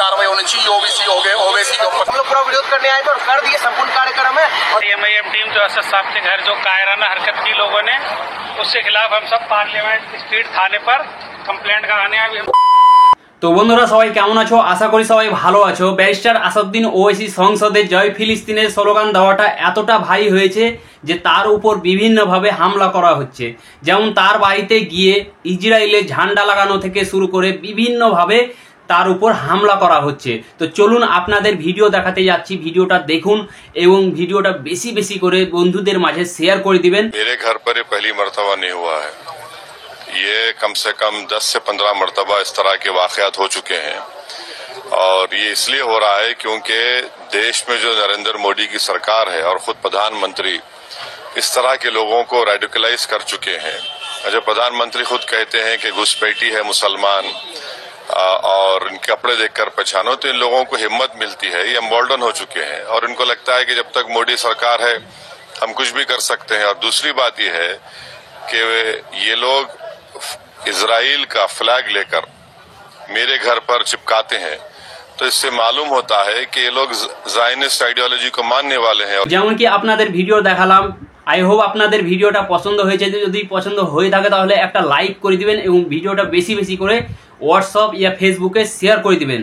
कार्रवाई होनी चाहिए। ओबीसी हो गए, ओबीसी के ऊपर हम लोग पूरा विरोध करने आए थे और कर दिए संपूर्ण कार्यक्रम है। और एमआईएम टीम जो असद साहब के घर जो कायराना हरकत की लोगों ने, उसके खिलाफ हम सब पार्लियामेंट स्ट्रीट थाने पर कंप्लेंट कराने आए। তো বন্ধুরা সবাই কেমন আছো? আশা করি সবাই ভালো আছো। ব্যারিস্টার আসাদুদ্দিন ওওয়াইসি সংসদে জয় ফিলিস্তিনের স্লোগান দেওয়াটা এতটা ভারী হয়েছে যে তার উপর বিভিন্নভাবে হামলা করা হচ্ছে। যেমন তার বাড়িতে গিয়ে ইসরায়েলের ঝান্ডা লাগানো থেকে শুরু করে বিভিন্নভাবে তার উপর হামলা করা হচ্ছে। তো চলুন আপনাদের ভিডিও দেখাতে যাচ্ছি, ভিডিওটা দেখুন এবং ভিডিওটা বেশি বেশি করে বন্ধুদের মাঝে শেয়ার করে দিবেন। मेरे घर पर ये पहली मर्तबा नहीं हुआ है, ये कम से कम 10 से 15 मरतबा इस तरह के वाकयात हो चुके हैं। और ये इसलिए हो रहा है क्योंकि देश में जो नरेंद्र मोदी की सरकार है और खुद प्रधानमंत्री इस तरह के लोगों को रेडिकलाइज कर चुके हैं। जब प्रधानमंत्री खुद कहते हैं कि घुसपैठी है मुसलमान और इनके कपड़े देखकर पहचानो, तो इन लोगों को हिम्मत मिलती है। ये एम्बोल्डन हो चुके हैं और इनको लगता है कि जब तक मोदी सरकार है हम कुछ भी कर सकते हैं। और दूसरी बात ये है कि ये लोग इजराइल का फ्लैग लेकर मेरे घर पर चिपकाते हैं, तो इससे मालूम होता है कि ये लोग ज़ायनिस्ट आइडियोलॉजी को मानने वाले हैं। যেমন কি আপনাদের ভিডিও দেখালাম, আই হোপ আপনাদের ভিডিওটা পছন্দ হয়েছে। যদি পছন্দ হয়ে থাকে তাহলে একটা লাইক করে দিবেন এবং ভিডিওটা বেশি বেশি করে হোয়াটসঅ্যাপ ইয়া ফেসবুকে শেয়ার করে দিবেন।